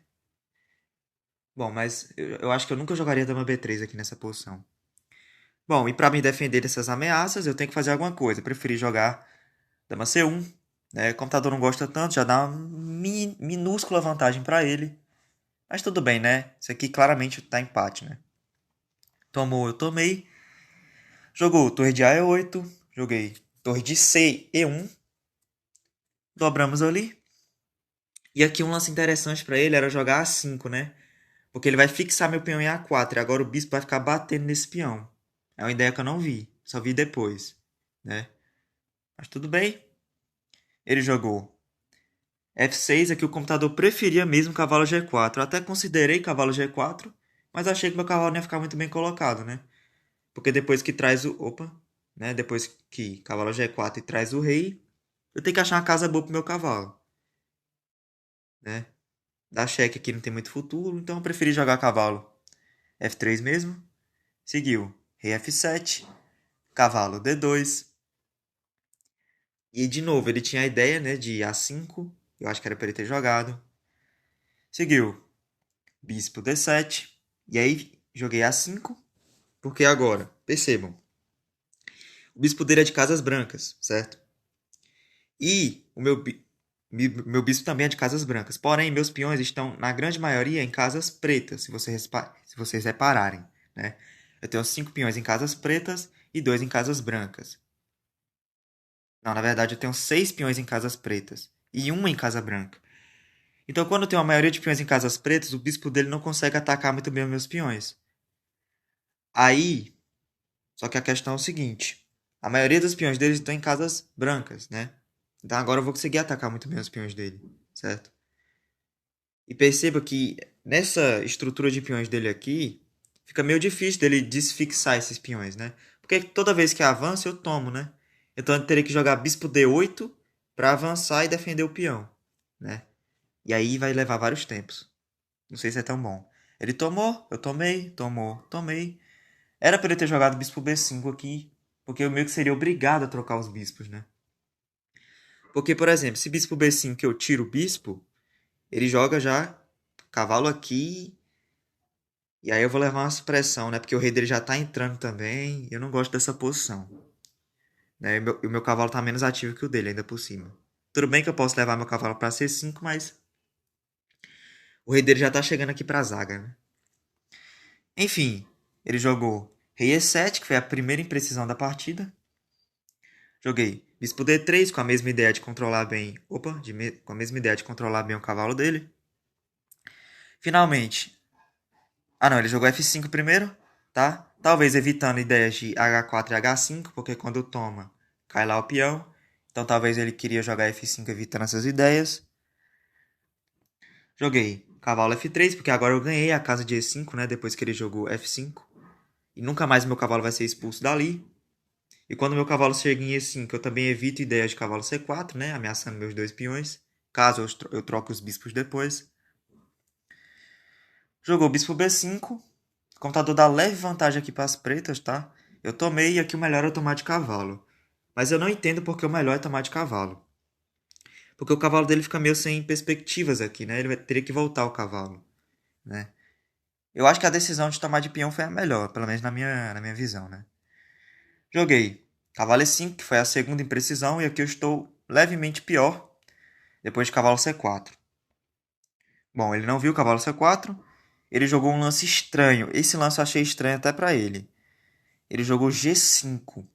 Bom, mas eu acho que eu nunca jogaria dama B3 aqui nessa posição. Bom, e para me defender dessas ameaças, eu tenho que fazer alguma coisa. Eu preferi jogar dama C1. Né? O computador não gosta tanto, já dá uma minúscula vantagem para ele. Mas tudo bem, né? Isso aqui claramente tá empate, né? Tomou, eu tomei. Jogou torre de A E8. Joguei torre de C E1. Dobramos ali. E aqui um lance interessante para ele era jogar A5, né? Porque ele vai fixar meu peão em A4 e agora o bispo vai ficar batendo nesse peão. É uma ideia que eu não vi, só vi depois, né? Mas tudo bem. Ele jogou F6, aqui o computador preferia mesmo cavalo G4. Eu até considerei cavalo G4, mas achei que meu cavalo não ia ficar muito bem colocado, né? Porque depois que traz o... Opa! Né? Depois que cavalo G4 e traz o rei, Eu tenho que achar uma casa boa pro meu cavalo, né? Dar cheque aqui não tem muito futuro, então eu preferi jogar cavalo F3 mesmo. Seguiu rei F7, cavalo D2. E de novo, ele tinha a ideia, né, de A5. Eu acho que era para ele ter jogado. Seguiu bispo D7. E aí joguei A5. Porque agora, percebam, o bispo dele é de casas brancas, certo? E meu bispo também é de casas brancas. Porém, meus peões estão, na grande maioria, em casas pretas, se vocês repararem, né? Eu tenho 5 peões em casas pretas e 2 em casas brancas. Não, na verdade, eu tenho 6 peões em casas pretas e um em casa branca. Então, quando eu tenho a maioria de peões em casas pretas, o bispo dele não consegue atacar muito bem os meus peões. Aí, só que a questão é o seguinte: a maioria dos peões dele estão em casas brancas, né? Então agora eu vou conseguir atacar muito bem os peões dele, certo? E perceba que nessa estrutura de peões dele aqui, fica meio difícil dele desfixar esses peões, né? Porque toda vez que avança eu tomo, né? Então eu teria que jogar bispo D8 para avançar e defender o peão, né? E aí vai levar vários tempos. Não sei se é tão bom. Ele tomou, eu tomei, tomou, tomei. Era para ele ter jogado bispo B5 aqui, porque eu meio que seria obrigado a trocar os bispos, né? Porque, por exemplo, se bispo B5 eu tiro o bispo, ele joga já cavalo aqui. E aí eu vou levar uma supressão, né? Porque o rei dele já tá entrando também. E eu não gosto dessa posição. Né? E o meu cavalo tá menos ativo que o dele, ainda por cima. Tudo bem que eu posso levar meu cavalo pra C5, mas o rei dele já tá chegando aqui pra zaga, né? Enfim, ele jogou rei E7, que foi a primeira imprecisão da partida. Joguei bispo D3 com a mesma ideia de controlar bem. Com a mesma ideia de controlar bem o cavalo dele. Finalmente. Ah, não, ele jogou F5 primeiro, tá? Talvez evitando ideias de H4 e H5, porque quando toma, cai lá o peão. Então talvez ele queria jogar F5 evitando essas ideias. Joguei cavalo F3, porque agora eu ganhei a casa de E5, né? Depois que ele jogou F5. E nunca mais meu cavalo vai ser expulso dali. E quando meu cavalo chega em E5, eu também evito ideias de cavalo C4, né? Ameaçando meus dois peões. Caso eu troque os bispos depois. Jogou bispo B5. O computador dá leve vantagem aqui para as pretas, tá? Eu tomei e aqui o melhor é tomar de cavalo. Mas eu não entendo porque o melhor é tomar de cavalo. Porque o cavalo dele fica meio sem perspectivas aqui, né? Ele teria que voltar o cavalo, né? Eu acho que a decisão de tomar de peão foi a melhor, pelo menos na minha visão, né? Joguei cavalo E5, que foi a segunda imprecisão, e aqui eu estou levemente pior, depois de cavalo C4. Bom, ele não viu o cavalo C4, ele jogou um lance estranho. Esse lance eu achei estranho até para ele. Ele jogou G5.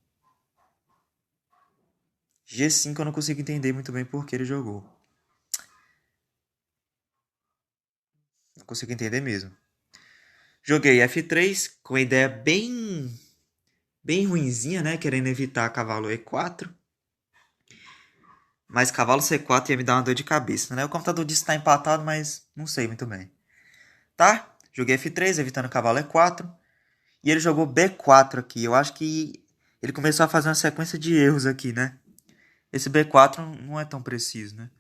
G5 eu não consigo entender muito bem por que ele jogou. Não consigo entender mesmo. Joguei F3 com a ideia bem ruinzinha, né? Querendo evitar cavalo E4. Mas cavalo C4 ia me dar uma dor de cabeça, né? O computador disse que tá empatado, mas não sei muito bem. Tá? Joguei F3, evitando cavalo E4. E ele jogou B4 aqui. Eu acho que ele começou a fazer uma sequência de erros aqui, né? Esse B4 não é tão preciso, né?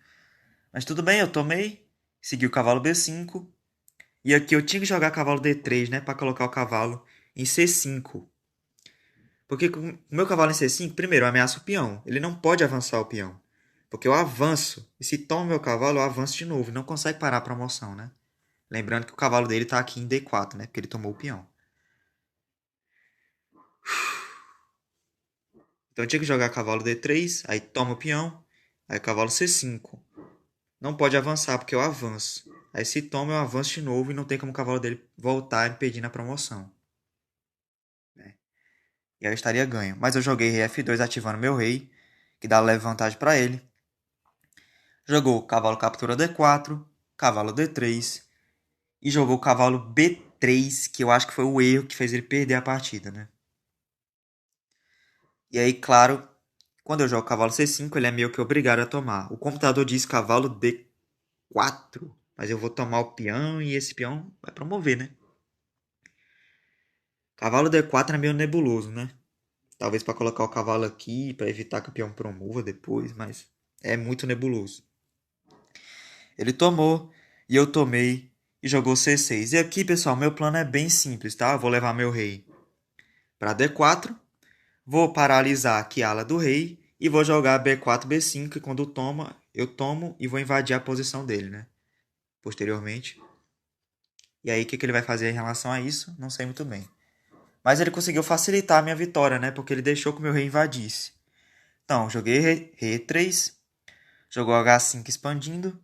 Mas tudo bem, eu tomei. Segui o cavalo B5. E aqui eu tinha que jogar cavalo D3, né? Pra colocar o cavalo em C5. Porque com o meu cavalo em C5, primeiro, eu ameaço o peão. Ele não pode avançar o peão. Porque eu avanço. E se toma o meu cavalo, eu avanço de novo. E não consegue parar a promoção, né? Lembrando que o cavalo dele tá aqui em D4, né? Porque ele tomou o peão. Então eu tinha que jogar cavalo D3, aí toma o peão. Aí cavalo C5. Não pode avançar, porque eu avanço. Aí se toma, eu avanço de novo e não tem como o cavalo dele voltar impedindo a promoção, né? E aí eu estaria ganho. Mas eu joguei rei F2 ativando meu rei, que dá leve vantagem para ele. Jogou cavalo captura D4, cavalo D3 e jogou cavalo B3, que eu acho que foi o erro que fez ele perder a partida, né? E aí, claro, quando eu jogo cavalo C5, ele é meio que obrigado a tomar. O computador diz cavalo D4, mas eu vou tomar o peão e esse peão vai promover, né? Cavalo D4 é meio nebuloso, né? Talvez para colocar o cavalo aqui, para evitar que o peão promova depois, mas é muito nebuloso. Ele tomou e eu tomei e jogou C6. E aqui, pessoal, meu plano é bem simples, tá? Eu vou levar meu rei para D4, vou paralisar aqui a ala do rei e vou jogar B4, B5 e quando toma, eu tomo e vou invadir a posição dele, né? Posteriormente. E aí, o que ele vai fazer em relação a isso? Não sei muito bem. Mas ele conseguiu facilitar a minha vitória, né? Porque ele deixou que o meu rei invadisse. Então, joguei rei E3, jogou H5 expandindo,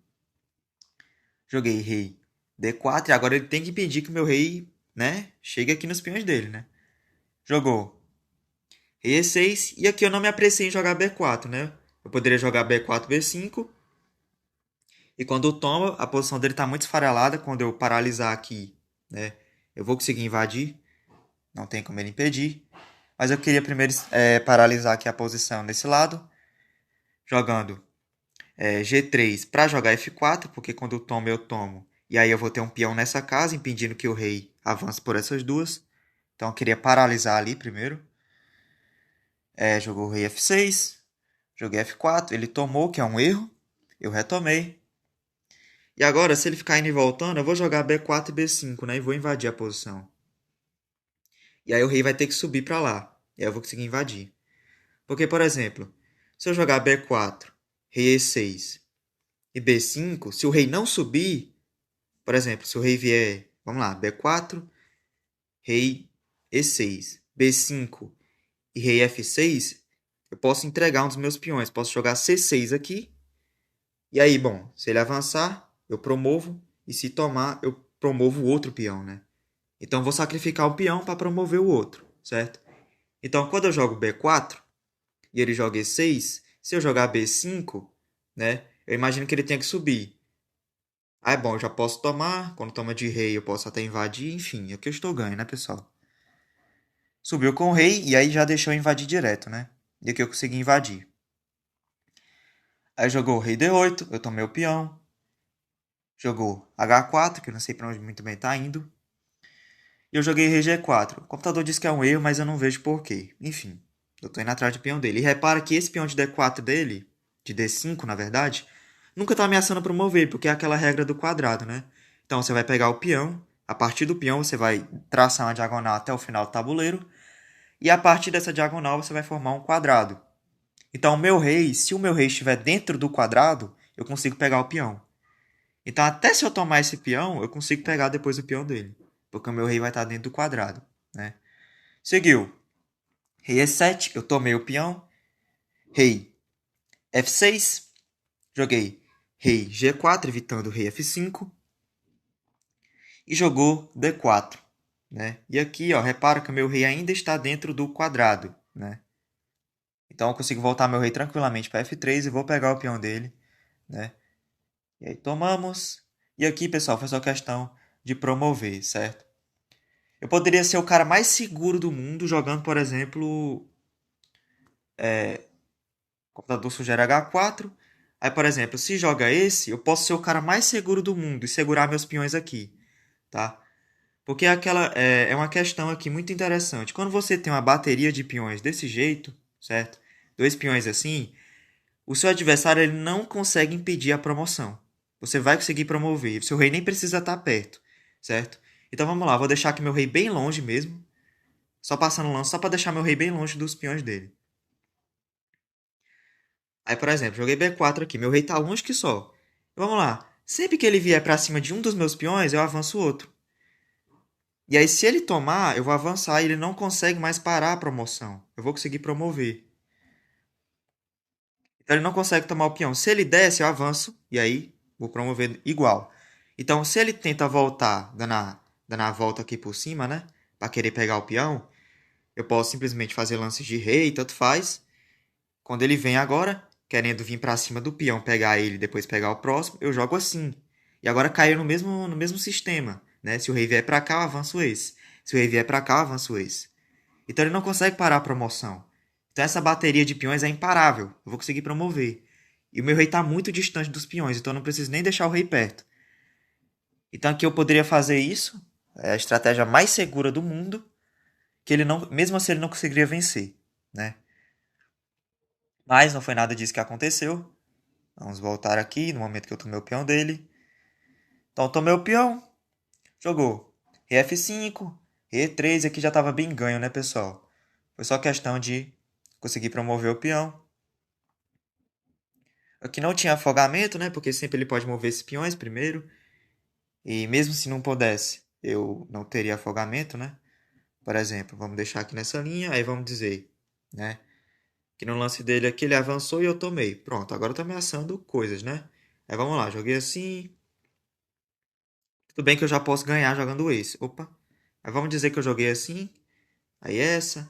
joguei rei D4 e agora ele tem que impedir que o meu rei, né, chegue aqui nos peões dele, né? Jogou rei E6 e aqui eu não me apressei em jogar B4, né? Eu poderia jogar B4, B5 e quando toma, a posição dele está muito esfarelada. Quando eu paralisar aqui, né, eu vou conseguir invadir, não tem como ele impedir. Mas eu queria primeiro paralisar aqui a posição desse lado, jogando G3 para jogar F4, porque quando eu tomo. E aí eu vou ter um peão nessa casa, impedindo que o rei avance por essas duas. Então eu queria paralisar ali primeiro. Jogou o rei F6, joguei F4, ele tomou, que é um erro. Eu retomei. E agora, se ele ficar indo e voltando, eu vou jogar B4 e B5, né? E vou invadir a posição. E aí o rei vai ter que subir para lá. E aí eu vou conseguir invadir. Porque, por exemplo, se eu jogar B4, rei E6 e B5, se o rei não subir, por exemplo, se o rei vier, vamos lá, B4, rei E6, B5 e rei F6, eu posso entregar um dos meus peões. Posso jogar C6 aqui. E aí, bom, se ele avançar, eu promovo. E se tomar, eu promovo o outro peão, né? Então, eu vou sacrificar o peão para promover o outro, certo? Então, quando eu jogo B4 e ele joga E6, se eu jogar B5, né? Eu imagino que ele tenha que subir. Ah, é bom, eu já posso tomar. Quando toma de rei, eu posso até invadir. Enfim, aqui eu estou ganho, né, pessoal? Subiu com o rei e aí já deixou eu invadir direto, né? E aqui eu consegui invadir. Aí jogou o rei D8, eu tomei o peão. Jogou H4, que eu não sei para onde muito bem tá indo. E eu joguei rei G4. O computador diz que é um erro, mas eu não vejo porquê. Enfim, eu tô indo atrás do peão dele. E repara que esse peão de D4 dele, de D5 na verdade, nunca tá ameaçando promover, porque é aquela regra do quadrado, né? Então você vai pegar o peão, a partir do peão você vai traçar uma diagonal até o final do tabuleiro, e a partir dessa diagonal você vai formar um quadrado. Então, o meu rei, se o meu rei estiver dentro do quadrado, eu consigo pegar o peão. Então, até se eu tomar esse peão, eu consigo pegar depois o peão dele. Porque o meu rei vai estar dentro do quadrado, né? Seguiu. Rei E7, eu tomei o peão. Rei F6, joguei rei G4, evitando o rei F5. E jogou D4, né? E aqui, ó, repara que o meu rei ainda está dentro do quadrado, né? Então, eu consigo voltar meu rei tranquilamente para F3 e vou pegar o peão dele, né? E aí tomamos. E aqui, pessoal, foi só questão de promover, certo? Eu poderia ser o cara mais seguro do mundo jogando, por exemplo, o computador sugere H4. Aí, por exemplo, se joga esse, eu posso ser o cara mais seguro do mundo e segurar meus peões aqui, tá? Porque é uma questão aqui muito interessante. Quando você tem uma bateria de peões desse jeito, certo? Dois peões assim, o seu adversário ele não consegue impedir a promoção. Você vai conseguir promover. O seu rei nem precisa estar perto, certo? Então vamos lá, vou deixar aqui meu rei bem longe mesmo. Só passando o lance, só para deixar meu rei bem longe dos peões dele. Aí, por exemplo, joguei B4 aqui. Meu rei tá longe que só. Vamos lá. Sempre que ele vier para cima de um dos meus peões, eu avanço o outro. E aí, se ele tomar, eu vou avançar e ele não consegue mais parar a promoção. Eu vou conseguir promover. Então ele não consegue tomar o peão. Se ele desce, eu avanço e aí vou promover igual. Então, se ele tenta voltar, dando a volta aqui por cima, né? Para querer pegar o peão, eu posso simplesmente fazer lances de rei, tanto faz. Quando ele vem agora, querendo vir para cima do peão, pegar ele e depois pegar o próximo, eu jogo assim. E agora caiu no mesmo sistema, né? Se o rei vier para cá, eu avanço esse. Se o rei vier para cá, eu avanço esse. Então ele não consegue parar a promoção. Então essa bateria de peões é imparável. Eu vou conseguir promover. E o meu rei está muito distante dos peões, então eu não preciso nem deixar o rei perto. Então aqui eu poderia fazer isso. É a estratégia mais segura do mundo. Que ele não, mesmo assim ele não conseguiria vencer, né? Mas não foi nada disso que aconteceu. Vamos voltar aqui no momento que eu tomei o peão dele. Então, tomei o peão. Jogou rei F5, rei E3. Aqui já estava bem ganho, né, pessoal? Foi só questão de conseguir promover o peão. Aqui não tinha afogamento, né? Porque sempre ele pode mover esses peões primeiro. E mesmo se não pudesse, eu não teria afogamento, né? Por exemplo, vamos deixar aqui nessa linha. Aí vamos dizer, né? Que no lance dele aqui ele avançou e eu tomei. Pronto, agora eu tô ameaçando coisas, né? Aí vamos lá, joguei assim. Tudo bem que eu já posso ganhar jogando esse. Opa. Aí vamos dizer que eu joguei assim. Aí essa.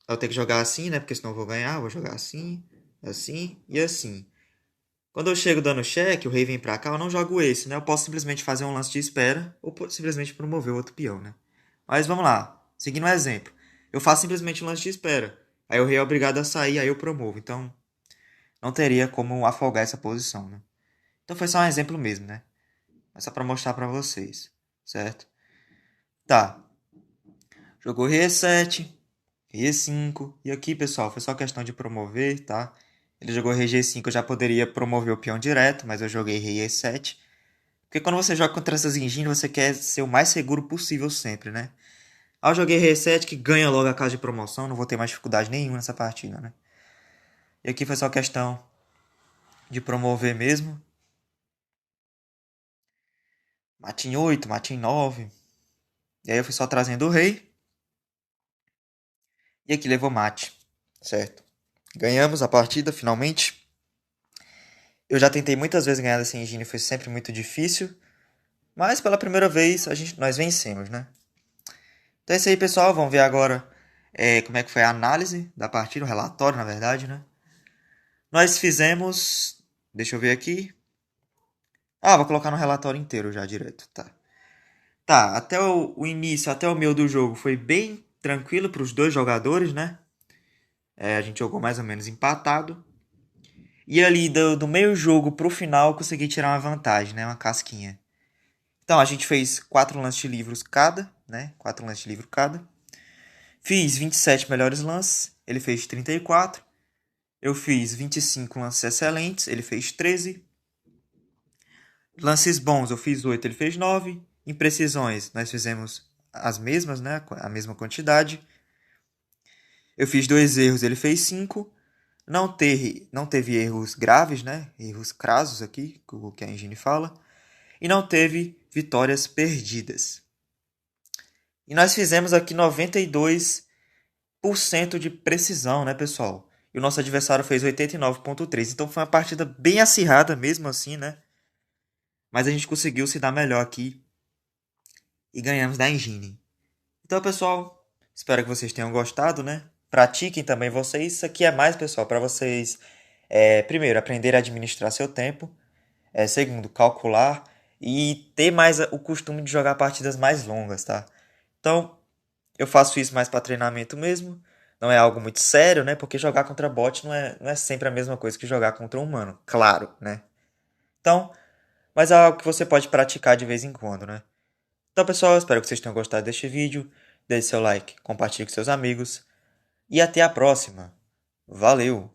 Eu tenho que jogar assim, né? Porque senão eu vou ganhar. Eu vou jogar assim, assim e assim. Quando eu chego dando cheque, o rei vem pra cá, eu não jogo esse, né? Eu posso simplesmente fazer um lance de espera ou simplesmente promover o outro peão, né? Mas vamos lá. Seguindo o exemplo. Eu faço simplesmente um lance de espera. Aí o rei é obrigado a sair, aí eu promovo. Então, não teria como afogar essa posição, né? Então foi só um exemplo mesmo, né? É só pra mostrar pra vocês, certo? Tá. Jogou rei E7, rei E5. E aqui, pessoal, foi só questão de promover, tá? Ele jogou rei G5, eu já poderia promover o peão direto, mas eu joguei rei E7. Porque quando você joga contra essas engines, você quer ser o mais seguro possível sempre, né? Aí eu joguei rei E7, que ganha logo a casa de promoção, não vou ter mais dificuldade nenhuma nessa partida, né? E aqui foi só questão de promover mesmo. Mate em 8, mate em 9. E aí eu fui só trazendo o rei. E aqui levou mate, certo? Ganhamos a partida, finalmente. Eu já tentei muitas vezes ganhar dessa engine, foi sempre muito difícil. Mas pela primeira vez nós vencemos, né? Então é isso aí, pessoal. Vamos ver agora como é que foi a análise da partida, o relatório, na verdade, né? Nós fizemos. Deixa eu ver aqui. Ah, vou colocar no relatório inteiro já direto, tá? Tá, até o início, até o meio do jogo foi bem tranquilo para os dois jogadores, né? A gente jogou mais ou menos empatado. E ali do meio jogo pro final eu consegui tirar uma vantagem, né? Uma casquinha. Então a gente fez 4 lances de livros cada, né? 4 lances de livro cada. Fiz 27 melhores lances, ele fez 34. Eu fiz 25 lances excelentes, ele fez 13. Lances bons eu fiz 8, ele fez 9. Imprecisões nós fizemos as mesmas, né? A mesma quantidade. Eu fiz 2 erros, ele fez 5. Não teve erros graves, né? Erros crasos aqui, o que a engine fala. E não teve vitórias perdidas. E nós fizemos aqui 92% de precisão, né, pessoal? E o nosso adversário fez 89,3%. Então foi uma partida bem acirrada mesmo assim, né? Mas a gente conseguiu se dar melhor aqui e ganhamos da engine. Então, pessoal, espero que vocês tenham gostado, né? Pratiquem também vocês. Isso aqui é mais, pessoal, para vocês, primeiro, aprender a administrar seu tempo. Segundo, calcular e ter mais o costume de jogar partidas mais longas, tá? Então, eu faço isso mais para treinamento mesmo. Não é algo muito sério, né? Porque jogar contra bot não é sempre a mesma coisa que jogar contra um humano, claro, né? Então, mas é algo que você pode praticar de vez em quando, né? Então, pessoal, espero que vocês tenham gostado deste vídeo. Deixe seu like, compartilhe com seus amigos e até a próxima. Valeu!